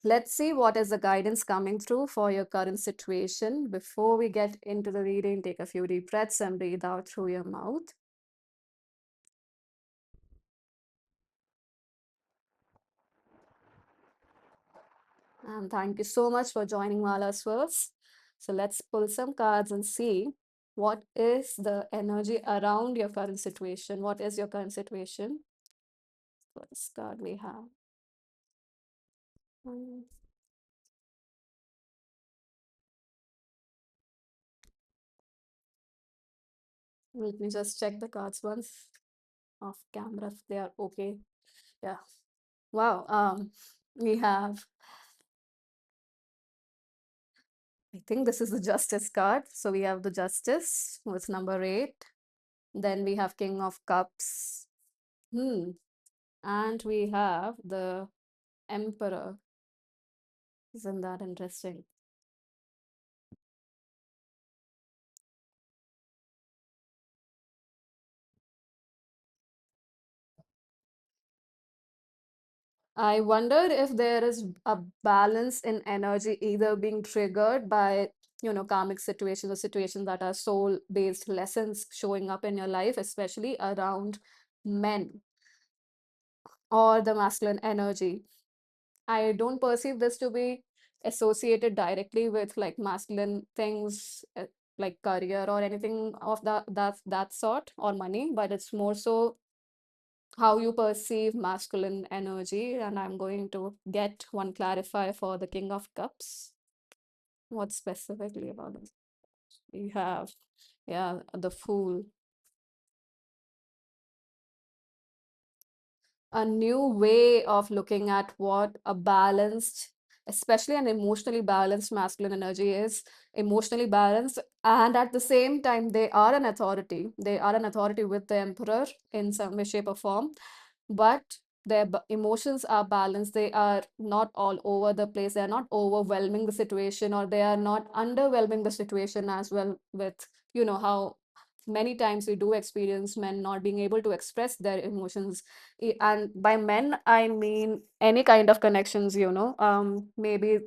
Let's see what is the guidance coming through for your current situation. Before we get into the reading, take a few deep breaths and breathe out through your mouth. And thank you so much for joining Mala's Words. So let's pull some cards and see what is the energy around your current situation. What is your current situation? First card we have. Mm, Let me just check the cards once off camera if they are okay. Yeah. Wow. We have, I think this is the Justice card. So we have the Justice, who's number 8. Then we have King of Cups. Hmm. And we have the Emperor. Isn't that interesting? I wonder if there is a balance in energy either being triggered by, karmic situations or situations that are soul-based lessons showing up in your life, especially around men or the masculine energy. I don't perceive this to be associated directly with like masculine things, like career or anything of that sort, or money, but it's more so how you perceive masculine energy. And I'm going to get one clarifier for the King of Cups. What specifically about it? You have, yeah, the Fool. A new way of looking at what a balanced, especially an emotionally balanced masculine energy is. Emotionally balanced, and at the same time, they are an authority. They are an authority with the emperor in some way, shape, or form, but their emotions are balanced. They are not all over the place. They are not overwhelming the situation, or they are not underwhelming the situation as well, with how many times we do experience men not being able to express their emotions. And by men I mean any kind of connections, maybe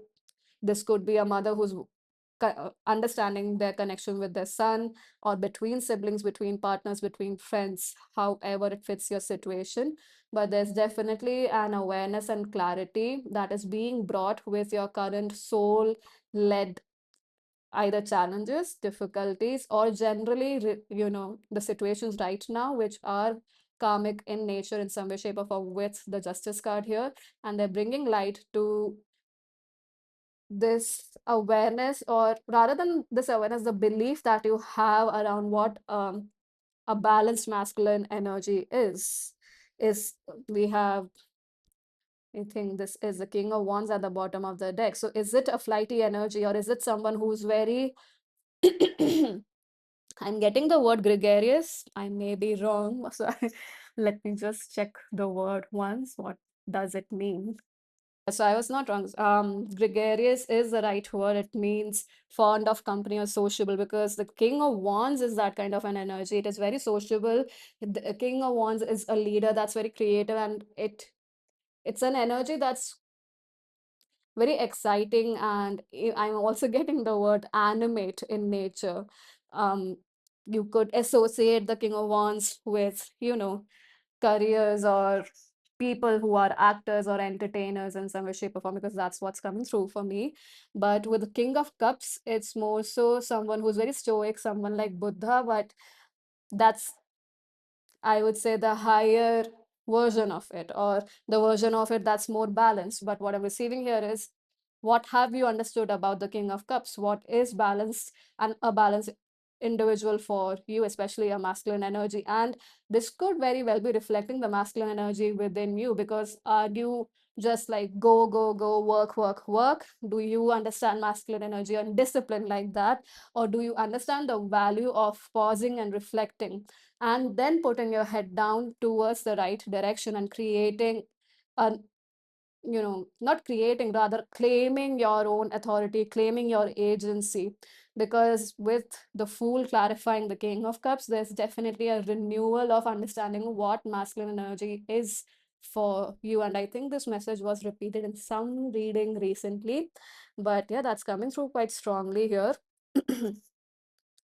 this could be a mother who's understanding their connection with their son, or between siblings, between partners, between friends, however it fits your situation. But there's definitely an awareness and clarity that is being brought with your current soul led either challenges, difficulties, or generally, the situations right now, which are karmic in nature in some way, shape, or form, with the Justice card here. And they're bringing light to this awareness, or rather than this awareness, the belief that you have around what a balanced masculine energy is we have, I think this is the King of Wands at the bottom of the deck. So is it a flighty energy, or is it someone who's very I'm getting the word gregarious. I may be wrong. So let me just check the word once. What does it mean? So I was not wrong. Gregarious is the right word. It means fond of company or sociable, because the King of Wands is that kind of an energy. It is very sociable. The King of Wands is a leader that's very creative, and it's an energy that's very exciting. And I'm also getting the word animate in nature. Um, you could associate the King of Wands with, careers or people who are actors or entertainers in some way, shape, or form, because that's what's coming through for me. But with the King of Cups, it's more so someone who's very stoic, someone like Buddha, but that's, I would say, the higher version of it, or the version of it that's more balanced. But what I'm receiving here is, what have you understood about the King of Cups? What is balanced and a balanced individual for you, especially a masculine energy? And this could very well be reflecting the masculine energy within you, because are you just like go, go, go, work, work, work? Do you understand masculine energy and discipline like that? Or do you understand the value of pausing and reflecting, and then putting your head down towards the right direction and creating an, not creating, rather claiming your own authority, claiming your agency? Because with the Fool clarifying the King of Cups, there's definitely a renewal of understanding what masculine energy is for you. And I think this message was repeated in some reading recently. But yeah, that's coming through quite strongly here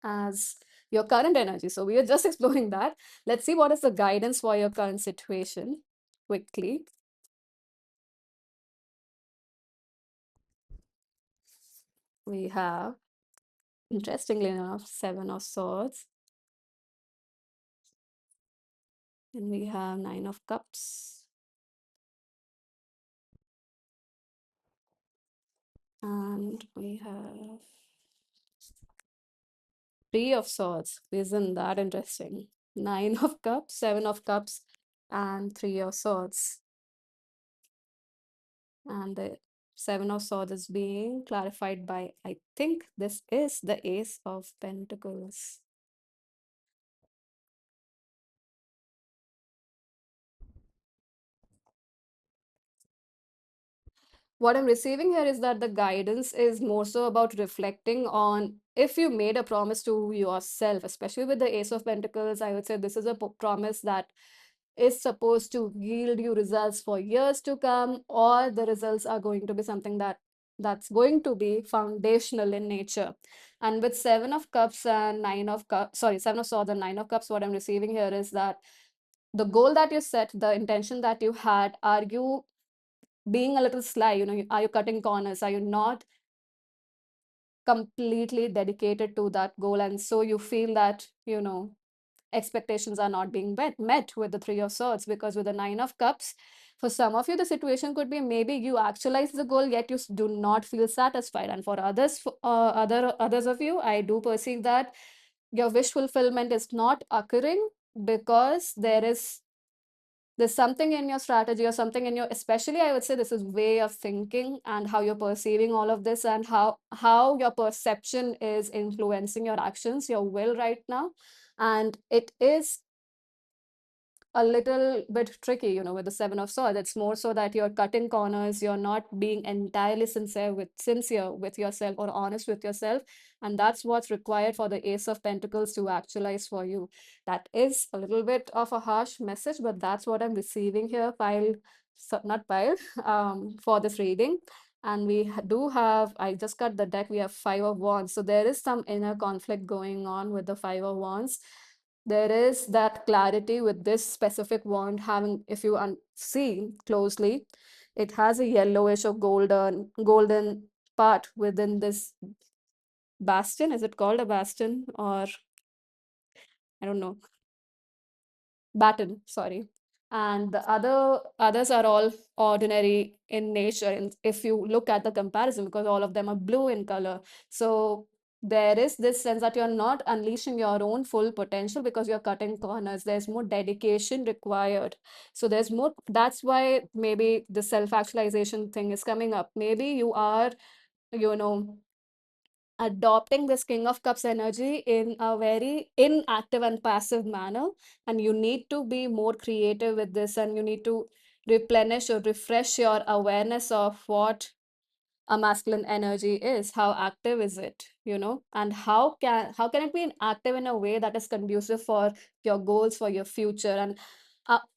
as your current energy. So we are just exploring that. Let's see what is the guidance for your current situation quickly. We have, interestingly enough, Seven of Swords. And we have Nine of Cups. And we have Three of Swords. Isn't that interesting? Nine of Cups, Seven of Cups, and Three of Swords. And the Seven of Swords is being clarified by, I think this is the Ace of Pentacles. What I'm receiving here is that the guidance is more so about reflecting on if you made a promise to yourself, especially with the Ace of Pentacles. I would say this is a promise that is supposed to yield you results for years to come, or the results are going to be something that's going to be foundational in nature. And with Seven of Cups and Nine of Cups, sorry, Seven of Swords and Nine of Cups, what I'm receiving here is that the goal that you set, the intention that you had, are you being a little sly? Are you cutting corners? Are you not completely dedicated to that goal? And so you feel that, expectations are not being met with the Three of Swords, because with the Nine of Cups, for some of you, the situation could be maybe you actualize the goal, yet you do not feel satisfied. And for others, others of you, I do perceive that your wish fulfillment is not occurring because there's something in your strategy or something in your, especially I would say this is way of thinking and how you're perceiving all of this, and how your perception is influencing your actions, your will right now. And it is a little bit tricky, with the Seven of Swords. It's more so that you're cutting corners, you're not being entirely sincere with yourself or honest with yourself. And that's what's required for the Ace of Pentacles to actualize for you. That is a little bit of a harsh message, but that's what I'm receiving here, not pile, for this reading. And we do have, I just cut the deck, we have Five of Wands. So there is some inner conflict going on with the Five of Wands. There is that clarity with this specific wand having, if you see closely, it has a yellowish or golden part within this bastion. Is it called a bastion, or I don't know, baton, sorry. And the others are all ordinary in nature, and if you look at the comparison, because all of them are blue in color. So there is this sense that you're not unleashing your own full potential because you're cutting corners. There's more dedication required. So there's more, that's why maybe the self-actualization thing is coming up. Maybe you are, you know adopting this King of Cups energy in a very inactive and passive manner. And you need to be more creative with this, and you need to replenish or refresh your awareness of what a masculine energy is. How active is it, and how can it be active in a way that is conducive for your goals, for your future. And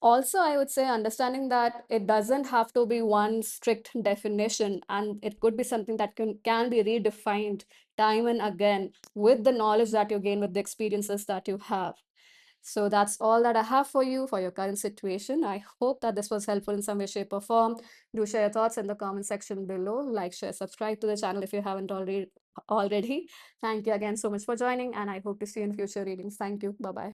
also, I would say understanding that it doesn't have to be one strict definition, and it could be something that can be redefined time and again with the knowledge that you gain, with the experiences that you have. So that's all that I have for you for your current situation. I hope that this was helpful in some way, shape, or form. Do share your thoughts in the comment section below. Like, share, subscribe to the channel if you haven't already. Thank you again so much for joining, and I hope to see you in future readings. Thank you. Bye bye.